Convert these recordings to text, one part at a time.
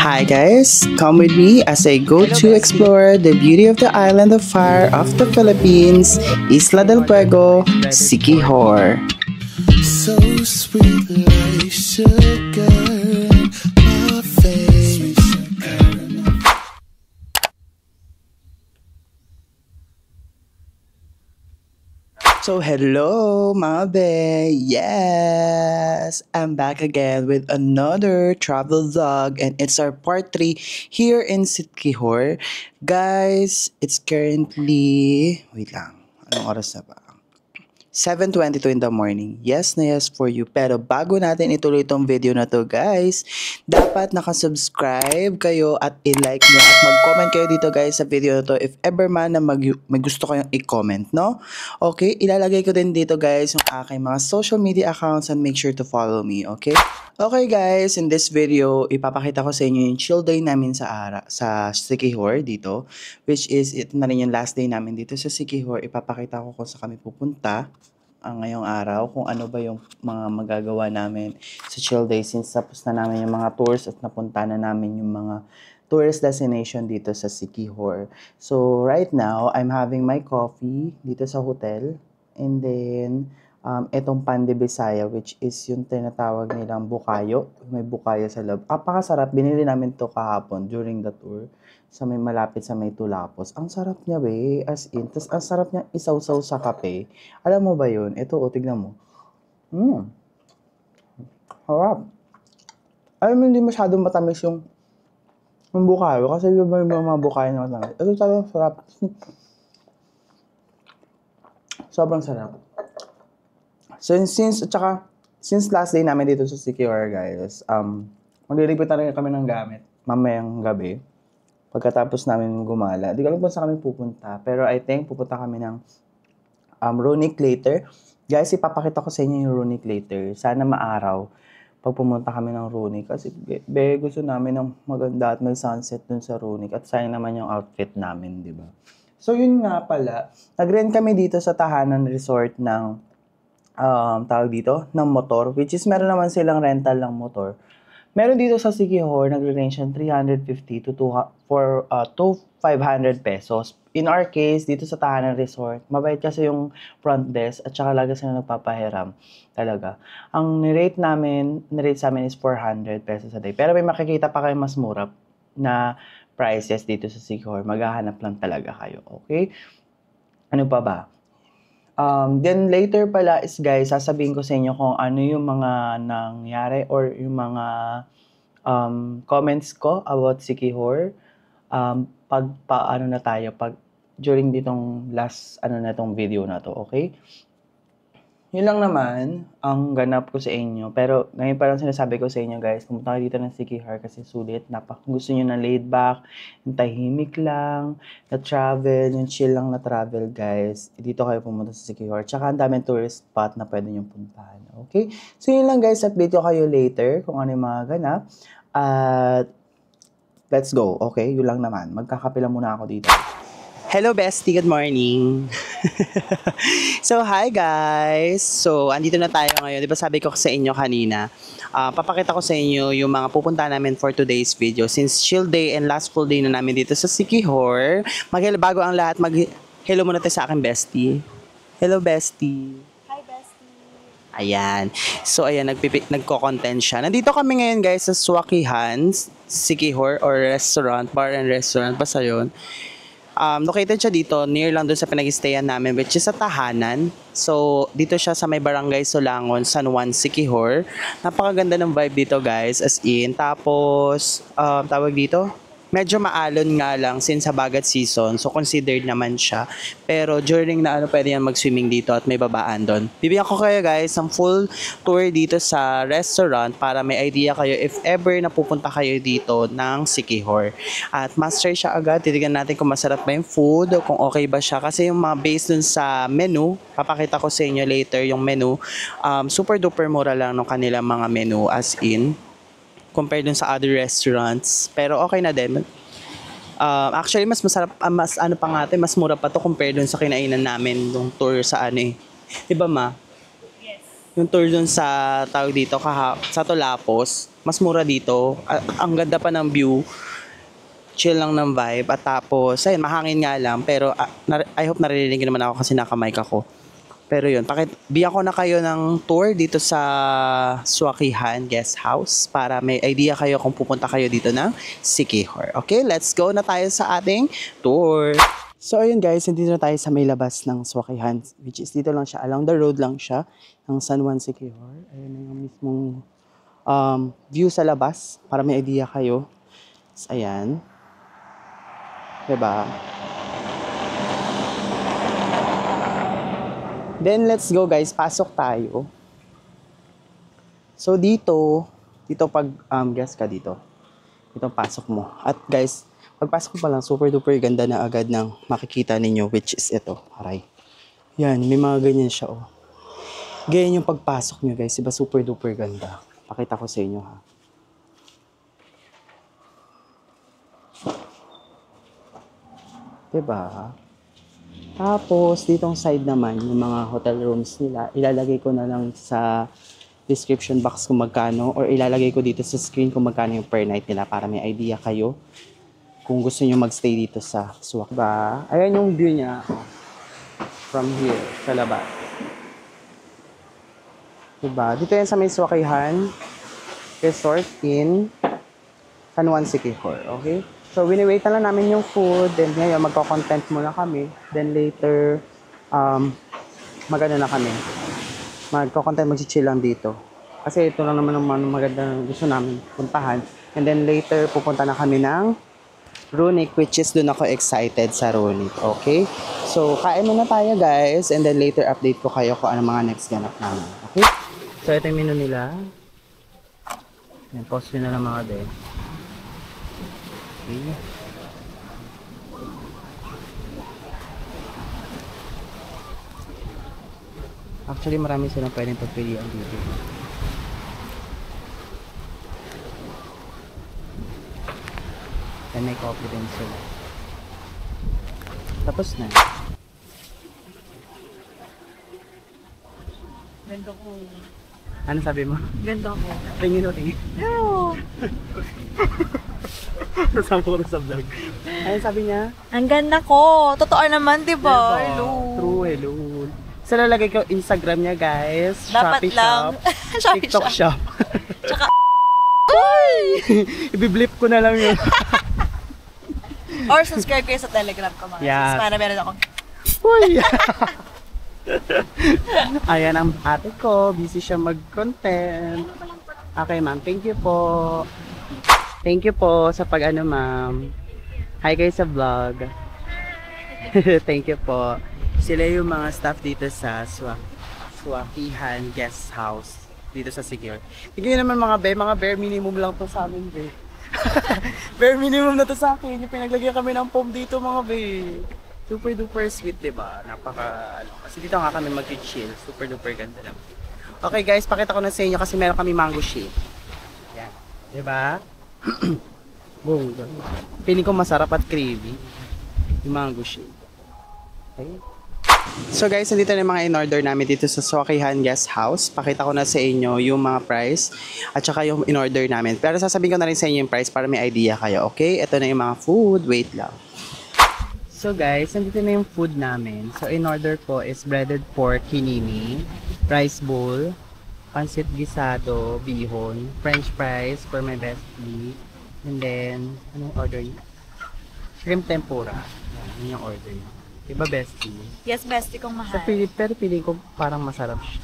Hi guys, come with me as I go to explore the beauty of the island of fire of the Philippines, Isla del Fuego, Siquijor. So sweet like sugar in my face. So hello mga be! Yes! I'm back again with another travel vlog and it's our part 3 here in Siquijor. Guys, it's currently... Wait lang. Anong oras na ba? 7:22 in the morning. Yes na yes for you. Pero bago natin ituloy itong video na to guys, dapat nakasubscribe kayo at i-like nyo at mag-comment kayo dito guys sa video na to if ever man na may gusto kayong i-comment, no? Okay, ilalagay ko din dito guys yung aking mga social media accounts and make sure to follow me, okay? Okay guys, in this video, ipapakita ko sa inyo yung chill day namin sa Siquijor dito, which is ito na rin yung last day namin dito sa Siquijor. Ipapakita ko kung saan kami pupunta ngayong araw, kung ano ba yung mga magagawa namin sa chill day since tapos na namin yung mga tours at napunta na namin yung mga tourist destination dito sa Siquijor. So right now, I'm having my coffee dito sa hotel and then itong pan de Bisaya which is yung tinatawag nilang bukayo. May bukayo sa loob. Apakasarap. Binili namin to kahapon during the tour sa may malapit sa may Tulapos. Ang sarap niya be, as in. Tapos ang sarap niya isaw-saw sa kape. Alam mo ba yun? Ito, tignan mo. Harap. Alam mo, hindi masyadong matamis yung bukayo. Kasi yung mga bukayo na matamis. Ito talagang sarap. Sobrang sarap. So, since last day namin dito sa Siquijor, guys, maglilipat na rin kami ng gamit mamayang gabi. Pagkatapos namin gumala. Di ko alam kung saan kami pupunta. Pero I think pupunta kami ng Runic later. Guys, ipapakita ko sa inyo yung Runic later. Sana maaraw pag pumunta kami ng Runic. Kasi gusto namin ng maganda at may sunset dun sa Runic. At sayang naman yung outfit namin, di ba? So, yun nga pala. Nag-rent kami dito sa Tahanan Resort ng tawag dito, ng motor. Which is, meron naman silang rental ng motor. Meron dito sa Siquijor, nagre-range ng 350 to 500 pesos. In our case, dito sa Tahanan Resort, mabait kasi yung front desk at saka lagi sila nagpapahiram. Talaga. Ang nirate sa amin is 400 pesos a day. Pero may makikita pa kayo mas mura na prices dito sa Siquijor. Maghahanap lang talaga kayo. Okay? Ano pa ba? Then later pala is guys, sasabihin ko sa inyo kung ano yung mga nangyari or yung mga comments ko about Siquijor. Pag during ditong last tong video na to, okay? Yun lang naman ang ganap ko sa inyo. Pero ngayon pa lang sinasabi ko sa inyo guys, pumunta kayo dito ng Siquijor kasi sulit. Gusto nyo na laid back, yung tahimik lang, na travel, yung chill lang na travel guys. Dito kayo pumunta sa Siquijor. Tsaka ang daming tourist spot na pwede nyo puntahan. Okay? So yun lang guys, update ko kayo later kung ano yung mga ganap. At let's go. Okay? Yun lang naman. Magkakape lang muna ako dito. Hello bestie, good morning. So hi guys. So andito na tayo ngayon. 'Di ba sabi ko sa inyo kanina, papakita ko sa inyo yung mga pupunta namin for today's video. Since chill day and last full day na namin dito sa Siquijor, bago ang lahat, hello muna tayo sa akin bestie. Hello bestie. Hi bestie. Ayan. So ayan, nagko-content siya. Nandito kami ngayon guys sa Swakihan, Siquijor or restaurant, bar and restaurant, basta yun. Located siya dito, near lang doon sa pinag-stayan namin, which is sa Tahanan. So, dito siya sa may Barangay Solangon, San Juan, Siquijor. Napakaganda ng vibe dito, guys, as in. Tapos, tawag dito, medyo maalon nga lang since habagat season. So, considered naman siya. Pero, during na pwede yan mag-swimming dito at may babaan doon. Bibigyan ko kayo, guys, ng full tour dito sa restaurant para may idea kayo if ever napupunta kayo dito ng Siquijor. At master siya agad. Titignan natin kung masarap ba yung food, kung okay ba siya. Kasi yung mga based dun sa menu, papakita ko sa inyo later yung menu. Super duper mura lang ng kanilang mga menu as in compared dun sa other restaurants. Pero okay na din. Actually, mas masarap, mas mura pa to compared dun sa kinainan namin yung tour sa Diba ma? Yes. Yung tour dun sa, tawag dito, sa Tulapos, mas mura dito. Ang ganda pa ng view. Chill lang ng vibe. At tapos, ayun, mahangin nga lang. Pero I hope naririnig naman ako kasi naka-mic ako. Pero yun, biyan ko na kayo ng tour dito sa Swakihan Guest House para may idea kayo kung pupunta kayo dito ng Siquijor. Okay, let's go na tayo sa ating tour. So ayun guys, dito na tayo sa may labas ng Swakihan, which is dito lang siya, along the road lang siya ng San Juan Siquijor. Ayun na yung mismong view sa labas para may idea kayo. So, ayan. Diba? Then, let's go guys. Pasok tayo. So, dito pag guess ka dito. Ito pasok mo. At guys, pagpasok mo pa lang, super duper ganda na agad ng makikita ninyo, which is ito. Aray. Yan, may mga ganyan siya, oh. Ganyan yung pagpasok nyo, guys. Diba super duper ganda? Pakita ko sa inyo, ha. Diba? Tapos, ditong side naman, yung mga hotel rooms nila, ilalagay ko na lang sa description box kung magkano or ilalagay ko dito sa screen kung magkano yung per night nila para may idea kayo kung gusto nyo magstay dito sa Swak. Diba? Ayan yung view niya from here, sa labas. Diba? Dito yan sa may Swakihan Resort in San Juan Siquijor. Okay? So, wini-wait na lang namin yung food. Then, ngayon, magko-content muna kami. Then, later, maganda na kami. Magko-content, mag-chill lang dito. Kasi ito lang naman ang maganda na gusto namin puntahan. And then, later, pupunta na kami ng Runic, which is doon ako excited sa Runic. Okay? So, kain muna tayo, guys. And then, later, update ko kayo kung ano mga next ganap namin. Okay? So, ito yung menu nila. Yan, post nyo na lang mga be. Okay. Actually, marami silang pwedeng pagpilian dito. And may coffee din sila. Tapos na. Ganda ko. Ano sabi mo? Ganda ko. Tingin o tingin. No. Nasama ko na sa vlog. Ano sabi niya? Ang ganda ko. Totoo naman, di ba? Hello. True, hello. So, lalagay ko Instagram niya, guys. Dapat Shopee lang. Shop. Shopee TikTok shop. Shop. Tsaka, uy! Ibiblip ko na lang yun. Or subscribe kayo sa Telegram ko mga Yes. sis, para meron akong Uy! Ayan ang ate ko. Busy siya mag-content. Okay, ma'am. Thank you po. Thank you po sa pag-ano, ma'am. Hi kayo sa vlog. Thank you po. Sila yung mga staff dito sa Swakihan Guest House dito sa Siquijor. Tingnan naman mga bare minimum lang to sa amin, be. Bare minimum na to sa akin. Yung pinaglagyan kami ng foam dito, mga be. Super duper sweet, diba? Kasi dito nga kami mag-chill. Super duper ganda lang. Okay guys, pakita ko na sa inyo kasi meron kami mango shake. Yan. Diba? Boom. Feeling ko masarap at creamy. Yung mango shake. Okay. So guys, nandito na yung mga in-order namin dito sa Swakihan Guest House. Pakita ko na sa inyo yung mga price at saka yung in-order namin. Pero sasabihin ko na rin sa inyo yung price para may idea kayo. Okay? Ito na yung mga food. Wait lang. So guys, nandito na yung food namin. So in-order po is breaded pork hinimi, rice bowl, pancit gisado, bihon, french fries for my bestie, and then, anong order niya? Shrimp tempura. Yan yung order niya. Diba bestie? yes, bestie kong mahal. Pero feeling ko parang masarap siya.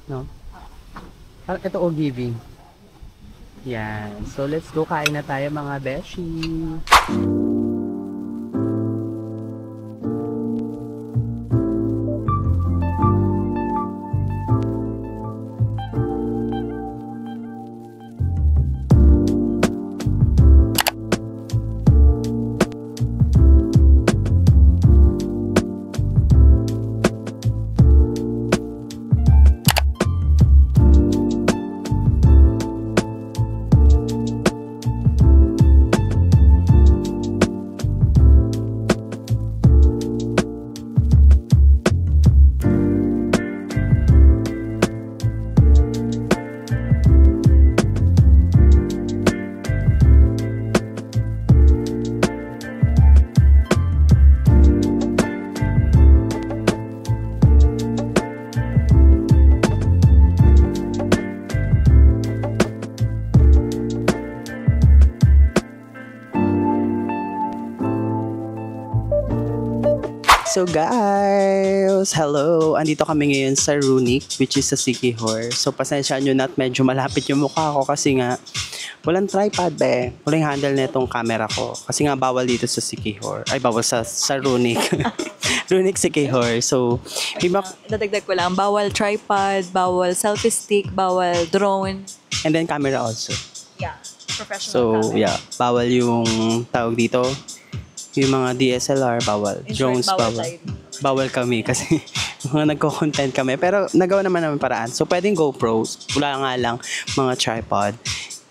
No? Parang ito o giving. Yan. So let's go, kain na tayo mga beshi. So guys, hello! Andito kami ngayon sa Runic, which is sa Siquijor. So pasensya nyo na at medyo malapit yung mukha ko kasi nga walang tripod be. Walang handle na itong camera ko. Kasi nga bawal dito sa Siquijor. Ay bawal sa Runic. Runic Siquijor. So, Dadagdag ko lang, bawal tripod, bawal selfie stick, bawal drone. and then camera also. Yeah, professional So, yeah. Bawal yung tawag dito. Yung mga DSLR, bawal. In short, Drones, bawal bawal. tayo. Bawal kami kasi mga nagko-content kami. Pero nagawa naman namin paraan. So, pwedeng GoPros. Wala nga lang mga tripod.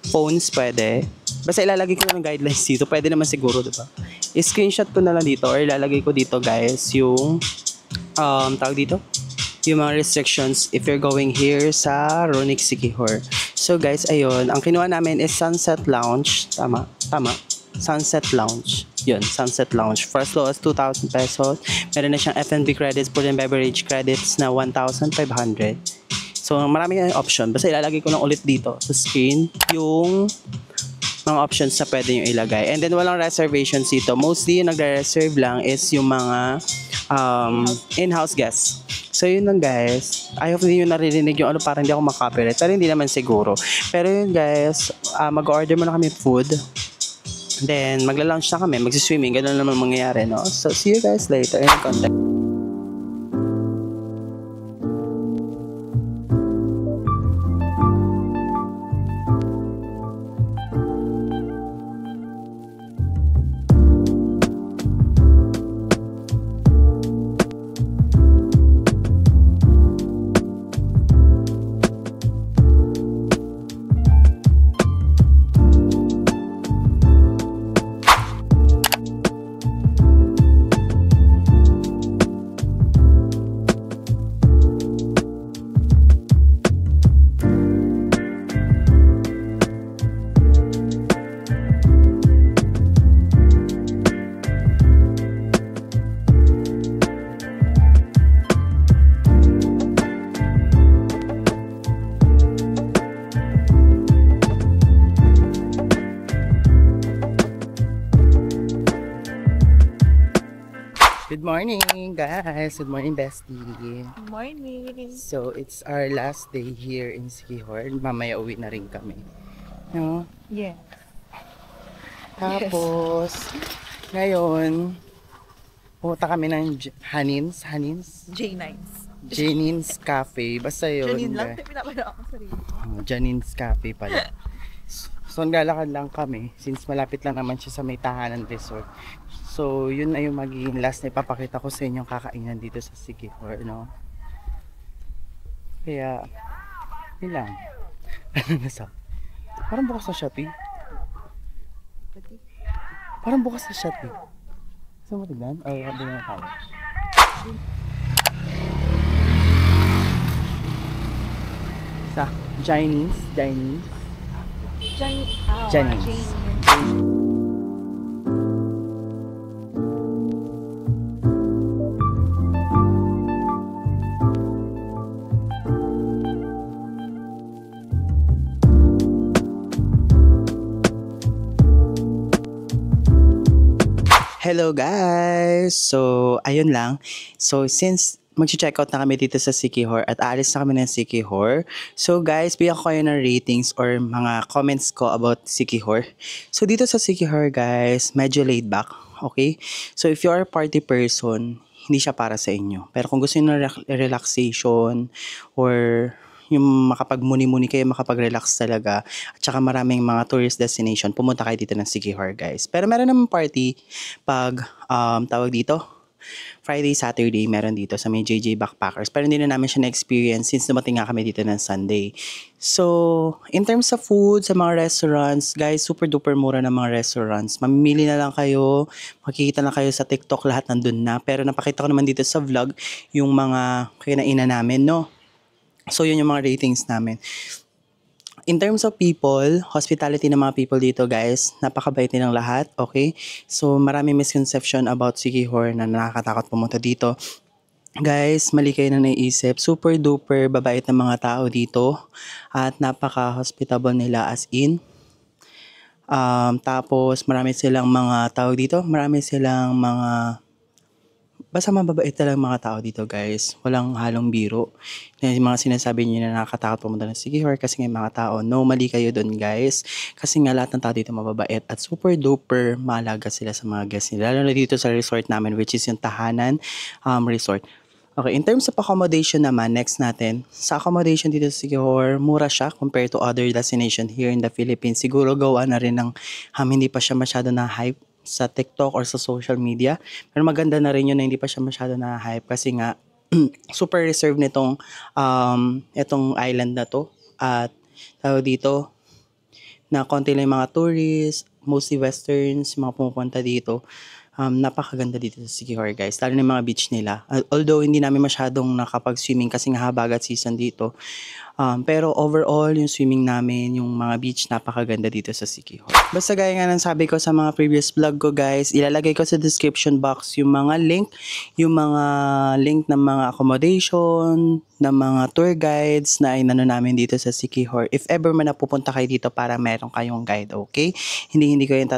Phones, pwede. Basta ilalagay ko lang ng guidelines dito. Pwede naman siguro, diba? I-screenshot ko na lang dito or ilalagay ko dito, guys, yung tawag dito? Yung mga restrictions if you're going here sa Runic Siquijor. So, guys, ayun. Ang kinuha namin is Sunset Lounge. Tama? Tama. Sunset Lounge. Yun, Sunset Lounge. For as low as 2,000 pesos. Meron na siyang F&B credits, food and beverage credits na 1,500. So, marami kayong option. Basta ilalagay ko lang ulit dito sa screen yung mga options na pwede nyo ilagay. And then, walang reservations dito. Mostly, yung nagre-reserve lang is yung mga in-house guests. So, yun lang guys. I hope hindi nyo naririnig yung parang hindi ako makapirate. Pero hindi naman siguro. Pero yun guys, mag-order muna kami food. Then, magla-lunch na kami, magsiswimming, gano'n naman mangyayari, no? So, see you guys later in contact. Good morning, guys. Good morning, bestie. Good morning. So, it's our last day here in Siquijor. Mamaya uwi na rin kami. No? Yeah. Tapos, ngayon, pumunta kami ng Janins J9s. Cafe. Basta yun. Janine lang, guys. pinapala ako sarili. Janins Cafe pala. So, naglalakad lang kami since malapit lang naman siya sa may tahanan resort. So, yun na yung magiging last na ipapakita ko sa inyong kakainan dito sa Siquijor, no? Kaya, yun lang. Parang bukas sa Shopee. Parang bukas sa Shopee. Saan mo tignan? Ay, hindi na tayo. Sa Chinese. Hello guys! So, ayun lang. So, since mag-check out na kami dito sa Siquijor at aalis na kami ng Siquijor. So guys, bigyan ko kayo ng ratings or mga comments ko about Siquijor. So dito sa Siquijor guys, medyo laid back. Okay? So if you are a party person, hindi siya para sa inyo. Pero kung gusto niyo ng relaxation or yung makapag-muni-muni kayo, makapag-relax talaga, at saka maraming mga tourist destination, pumunta kayo dito ng Siquijor guys. Pero meron naman party pag tawag dito, Friday, Saturday, meron dito sa may JJ Backpackers. Pero hindi na namin siya na-experience since dumating nga kami dito ng Sunday. So, in terms of food, sa mga restaurants, guys, super duper mura ng mga restaurants. Mamimili na lang kayo, makikita na kayo sa TikTok, lahat nandun na. Pero napakita ko naman dito sa vlog yung mga kinainan namin, no? So, yun yung mga ratings namin. In terms of people, hospitality ng mga people dito guys, napakabait nilang lahat, okay? So maraming misconception about Siquijor na nakakatakot pumunta dito. Guys, mali kayo na naisip, super duper babait ng mga tao dito at napaka-hospitable nila as in. Tapos marami silang mga tao dito, marami silang mga Basta mababait talagang mga tao dito guys. Walang halong biro. Yung mga sinasabi niyo na nakakatakot pumunta ng Siquijor kasi nga yung mga tao, no, mali kayo dun guys. Kasi nga lahat ng tao dito mababait at super duper malaga sila sa mga guests nila. Lalo na dito sa resort namin which is yung Tahanan Resort. Okay, in terms of accommodation naman, next natin, sa accommodation dito sa Siquijor, mura siya compared to other destination here in the Philippines. Siguro gawa na rin ng hindi pa siya masyado na hype sa TikTok or sa social media. Pero maganda na rin yun na hindi pa siya masyado na hype kasi nga super reserved nitong itong island na to. At tawag dito, na konti lang yung mga tourists, mostly westerns, mga pumupunta dito. Napakaganda dito sa Siquijor guys, lalo na yung mga beach nila. Although hindi namin masyadong nakapag-swimming kasi nga habagat season dito. Pero overall, yung swimming namin, yung mga beach, napakaganda dito sa Siquijor. Basta gaya nga ng sabi ko sa mga previous vlog ko guys, ilalagay ko sa description box yung mga link ng mga accommodation, ng mga tour guides na inano namin dito sa Siquijor. If ever man napupunta kayo dito para meron kayong guide, okay? Hindi ko yung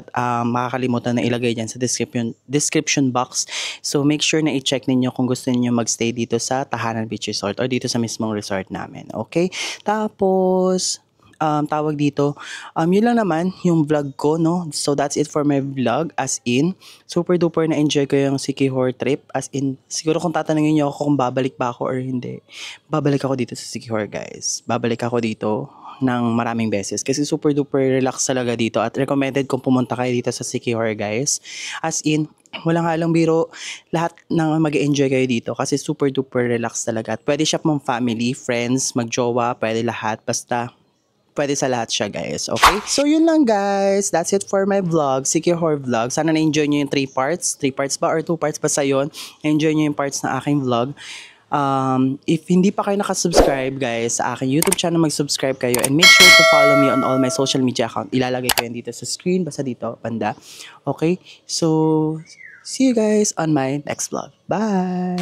makakalimutan na ilagay dyan sa description box. So make sure na i-check ninyo kung gusto niyo magstay dito sa Tahanan Beach Resort or dito sa mismong resort namin, okay? Tapos, tawag dito, yun lang naman yung vlog ko, no? So that's it for my vlog, as in, super duper na enjoy ko yung Siquijor trip, as in, siguro kung tatanungin niyo ako kung babalik ba ako or hindi, babalik ako dito sa Siquijor guys. Babalik ako dito ng maraming beses kasi super duper relax talaga dito at recommended kung pumunta kayo dito sa Siquijor guys. As in, walang halong biro, lahat ng mag-enjoy kayo dito kasi super duper relax talaga. At pwede siya pang family, friends, magjowa, pwede lahat, basta pwede sa lahat siya guys, okay? So yun lang guys, that's it for my vlog, Siquijor vlog. Sana na-enjoy nyo yung 3 parts ba or 2 parts, basta yun, enjoy nyo yung parts na aking vlog. If hindi pa kayo nakasubscribe guys sa aking YouTube channel, mag-subscribe kayo and make sure to follow me on all my social media account. Ilalagay ko yan dito sa screen, basta dito, banda. Okay? So, see you guys on my next vlog. Bye!